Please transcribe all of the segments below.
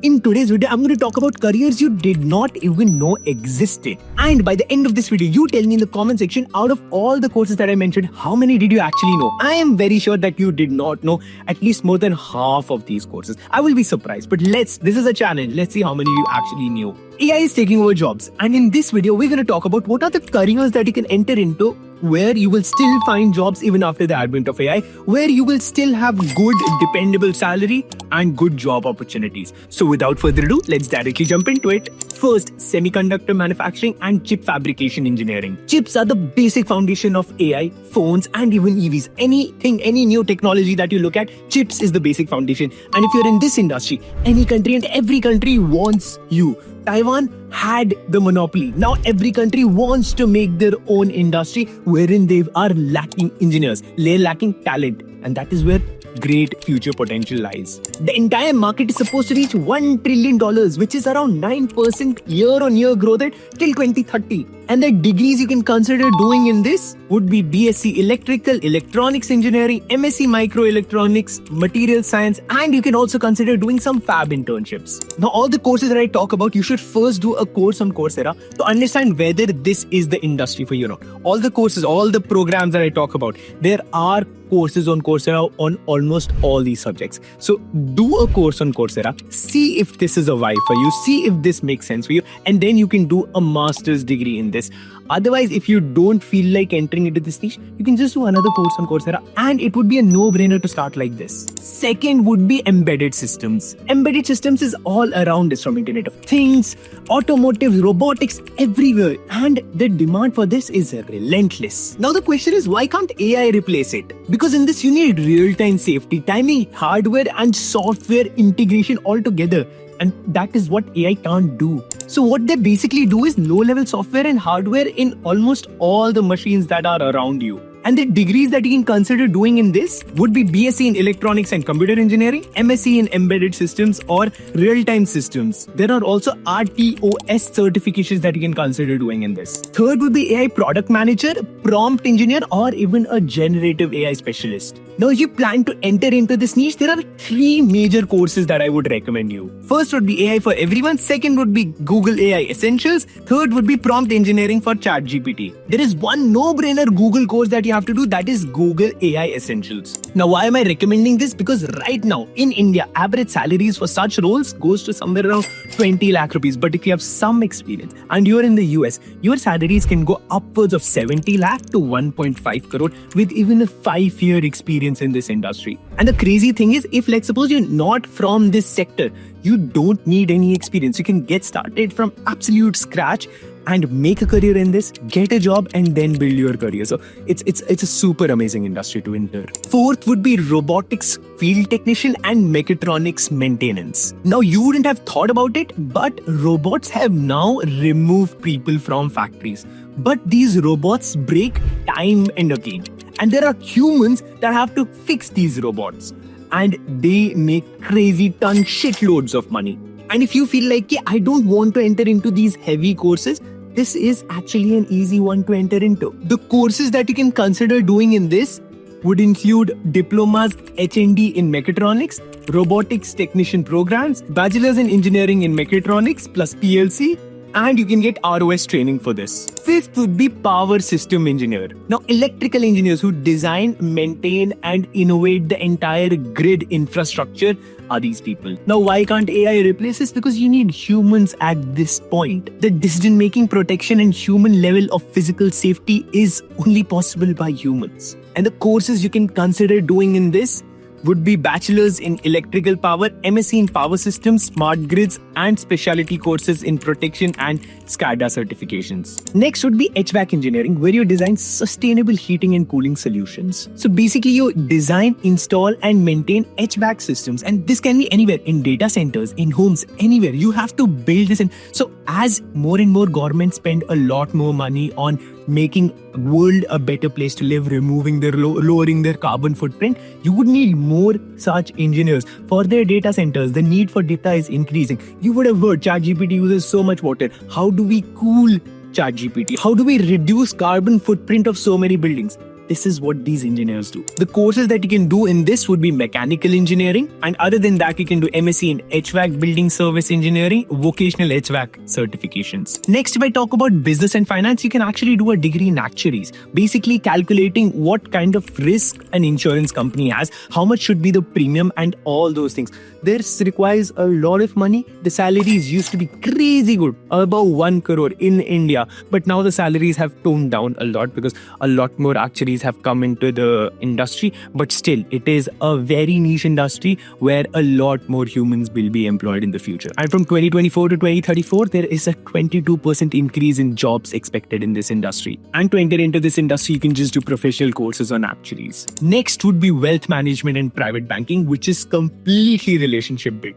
In today's video, I'm going to talk about careers you did not even know existed. And by the end of this video, you tell me in the comment section, out of all the courses that I mentioned, how many did you actually know? I am very sure that you did not know at least more than half of these courses. I will be surprised, but this is a challenge. Let's see how many you actually knew. AI is taking over jobs. And in this video, we're going to talk about what are the careers that you can enter into where you will still find jobs even after the advent of AI, where you will still have good, dependable salary and good job opportunities. So without further ado, let's directly jump into it. First, semiconductor manufacturing and chip fabrication engineering. Chips are the basic foundation of AI, phones, and even EVs. Any new technology that you look at, chips is the basic foundation. And if you're in this industry, any country and every country wants you. Taiwan had the monopoly. Now every country wants to make their own industry wherein they are lacking engineers, they're lacking talent, and that is where great future potential lies. The entire market is supposed to reach $1 trillion, which is around 9% year-on-year growth rate till 2030. And the degrees you can consider doing in this would be BSc Electrical, Electronics Engineering, MSc Microelectronics, Material Science, and you can also consider doing some fab internships. Now, all the courses that I talk about, you should first do a course on Coursera to understand whether this is the industry for you or not. All the courses, all the programs that I talk about, there are courses on Coursera on almost all these subjects. So do a course on Coursera, see if this is a vibe for you, see if this makes sense for you, and then you can do a master's degree in this. Otherwise, if you don't feel like entering into this niche, you can just do another course on Coursera, and it would be a no-brainer to start like this. Second would be embedded systems. Embedded systems is all around us, from Internet of Things, automotive, robotics, everywhere, and the demand for this is relentless. Now the question is, why can't AI replace it? Because in this you need real-time safety, timing, hardware and software integration all together. And that is what AI can't do. So what they basically do is low-level software and hardware in almost all the machines that are around you. And the degrees that you can consider doing in this would be BSc in Electronics and Computer Engineering, MSc in Embedded Systems or Real-Time Systems. There are also RTOS certifications that you can consider doing in this. Third would be AI Product Manager, Prompt Engineer, or even a Generative AI Specialist. Now, if you plan to enter into this niche, there are 3 major courses that I would recommend you. First would be AI for Everyone. Second would be Google AI Essentials. Third would be Prompt Engineering for ChatGPT. There is one no-brainer Google course that you have to do, that is Google AI Essentials. Now, why am I recommending this? Because right now in India, average salaries for such roles goes to somewhere around 20 lakh rupees. But if you have some experience and you're in the US, your salaries can go upwards of 70 lakh to 1.5 crore with even a 5-year experience in this industry. And the crazy thing is, if let's suppose you're not from this sector, you don't need any experience. You can get started from absolute scratch and make a career in this, get a job, and then build your career. So it's a super amazing industry to enter. Fourth would be robotics, field technician, and mechatronics maintenance. Now, you wouldn't have thought about it, but robots have now removed people from factories. But these robots break time and again. And there are humans that have to fix these robots. And they make crazy shitloads of money. And if you feel like, I don't want to enter into these heavy courses, this is actually an easy one to enter into. The courses that you can consider doing in this would include diplomas, HND in mechatronics, robotics technician programs, bachelor's in engineering in mechatronics plus PLC, and you can get ROS training for this. Fifth would be power system engineer. Now, electrical engineers who design, maintain, and innovate the entire grid infrastructure are these people. Now, why can't AI replace this? Because you need humans at this point. The decision-making, protection, and human level of physical safety is only possible by humans. And the courses you can consider doing in this would be bachelor's in electrical power, MSc in power systems, smart grids, and specialty courses in protection and SCADA certifications. Next would be HVAC engineering, where you design sustainable heating and cooling solutions. So basically you design, install, and maintain HVAC systems, and this can be anywhere, in data centers, in homes, anywhere. You have to build this in. So as more and more governments spend a lot more money on making world a better place to live, lowering their carbon footprint, you would need more such engineers for their data centers. The need for data is increasing. You would have heard ChatGPT uses so much water. How do we cool ChatGPT? How do we reduce carbon footprint of so many buildings? this is what these engineers do. The courses that you can do in this would be mechanical engineering, and other than that, you can do MSc in HVAC building service engineering, vocational HVAC certifications. Next, if I talk about business and finance, you can actually do a degree in actuaries, basically calculating what kind of risk an insurance company has, how much should be the premium, and all those things. This requires a lot of money. The salaries used to be crazy good, about 1 crore in India, but now the salaries have toned down a lot because a lot more actuaries have come into the industry, but still it is a very niche industry where a lot more humans will be employed in the future. And from 2024 to 2034, there is a 22% increase in jobs expected in this industry. And to enter into this industry, you can just do professional courses on actuaries. Next would be wealth management and private banking, which is completely relationship built.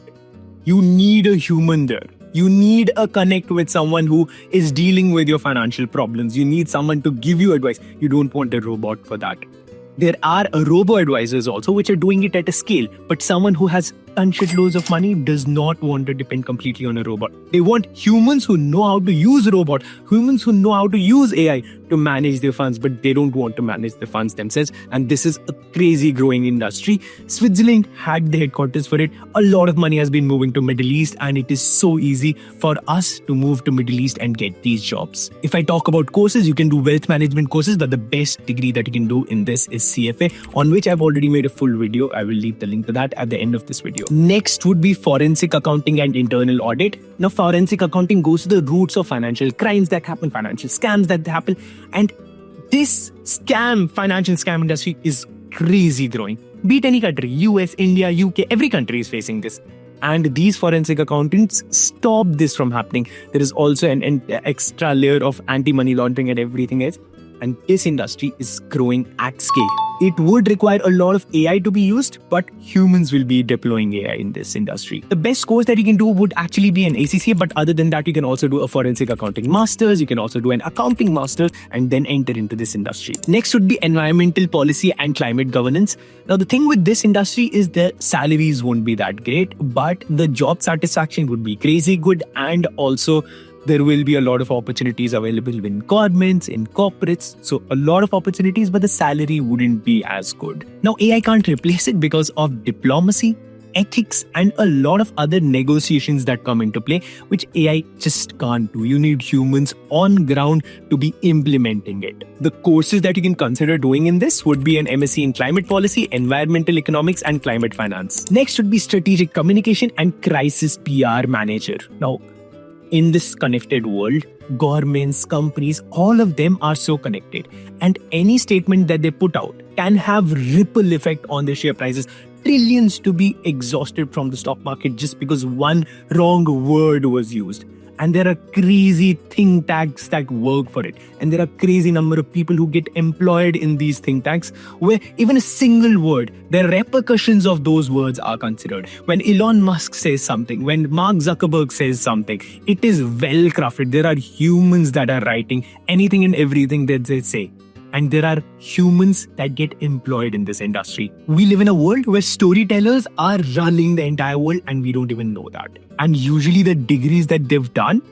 You need a human there. You need a connect with someone who is dealing with your financial problems. You need someone to give you advice. You don't want a robot for that. There are robo-advisors also which are doing it at a scale, but someone who has shitloads of money does not want to depend completely on a robot. They want humans who know how to use a robot, humans who know how to use AI to manage their funds, but they don't want to manage the funds themselves. And this is a crazy growing industry. Switzerland had the headquarters for it. A lot of money has been moving to Middle East, and it is so easy for us to move to Middle East and get these jobs. If I talk about courses, you can do wealth management courses, but the best degree that you can do in this is CFA, on which I've already made a full video. I will leave the link to that at the end of this video. Next would be forensic accounting and internal audit. Now, forensic accounting goes to the roots of financial crimes that happen, financial scams that happen. And this financial scam industry is crazy growing. Be it any country, US, India, UK, every country is facing this. And these forensic accountants stop this from happening. There is also an extra layer of anti-money laundering and everything else. And this industry is growing at scale. It would require a lot of AI to be used, but humans will be deploying AI in this industry. The best course that you can do would actually be an ACCA, but other than that, you can also do a forensic accounting master's, you can also do an accounting master's, and then enter into this industry. Next would be environmental policy and climate governance. Now, the thing with this industry is the salaries won't be that great, but the job satisfaction would be crazy good, and also there will be a lot of opportunities available in governments, in corporates. So a lot of opportunities, but the salary wouldn't be as good. Now, AI can't replace it because of diplomacy, ethics, and a lot of other negotiations that come into play, which AI just can't do. You need humans on ground to be implementing it. The courses that you can consider doing in this would be an MSc in climate policy, environmental economics, and climate finance. Next would be strategic communication and crisis PR manager. Now, in this connected world, governments, companies, all of them are so connected. And any statement that they put out can have ripple effect on their share prices. Trillions to be exhausted from the stock market just because one wrong word was used. And there are crazy think tanks that work for it. And there are crazy number of people who get employed in these think tanks where even a single word, the repercussions of those words are considered. When Elon Musk says something, when Mark Zuckerberg says something, it is well crafted. There are humans that are writing anything and everything that they say. And there are humans that get employed in this industry. We live in a world where storytellers are running the entire world and we don't even know that. And usually the degrees that they've done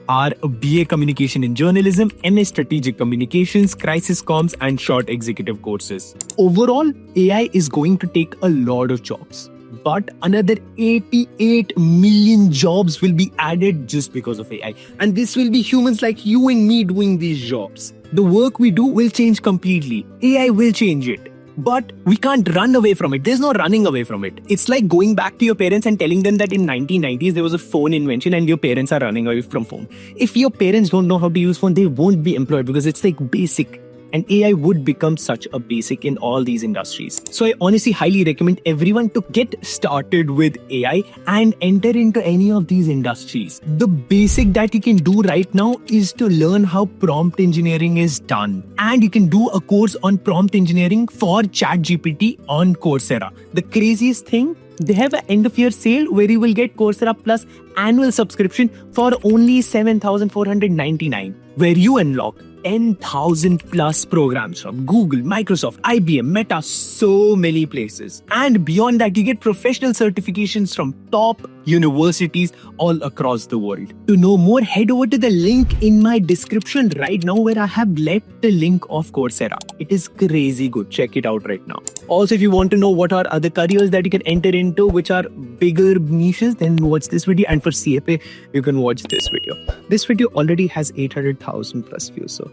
are a BA Communication in Journalism, MA Strategic Communications, Crisis Comms, and short executive courses. Overall, AI is going to take a lot of jobs. But another 88 million jobs will be added just because of AI. And this will be humans like you and me doing these jobs. The work we do will change completely. AI will change it. But we can't run away from it. There's no running away from it. It's like going back to your parents and telling them that in 1990s there was a phone invention and your parents are running away from phone. If your parents don't know how to use phone, they won't be employed because it's like basic. And AI would become such a basic in all these industries. So I honestly highly recommend everyone to get started with AI and enter into any of these industries. The basic that you can do right now is to learn how prompt engineering is done. And you can do a course on prompt engineering for ChatGPT on Coursera. The craziest thing, they have an end of year sale where you will get Coursera Plus annual subscription for only $7,499, where you unlock 10,000 plus programs from Google, Microsoft, IBM, Meta, so many places. And beyond that, you get professional certifications from top universities all across the world. To know more, head over to the link in my description right now where I have left the link of Coursera. It is crazy good. Check it out right now. Also, if you want to know what are other careers that you can enter into, which are bigger niches, then watch this video. And for CFA, you can watch this video. This video already has 800,000 plus views. So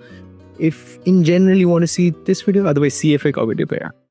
if in general you want to see this video, otherwise CFA का video पे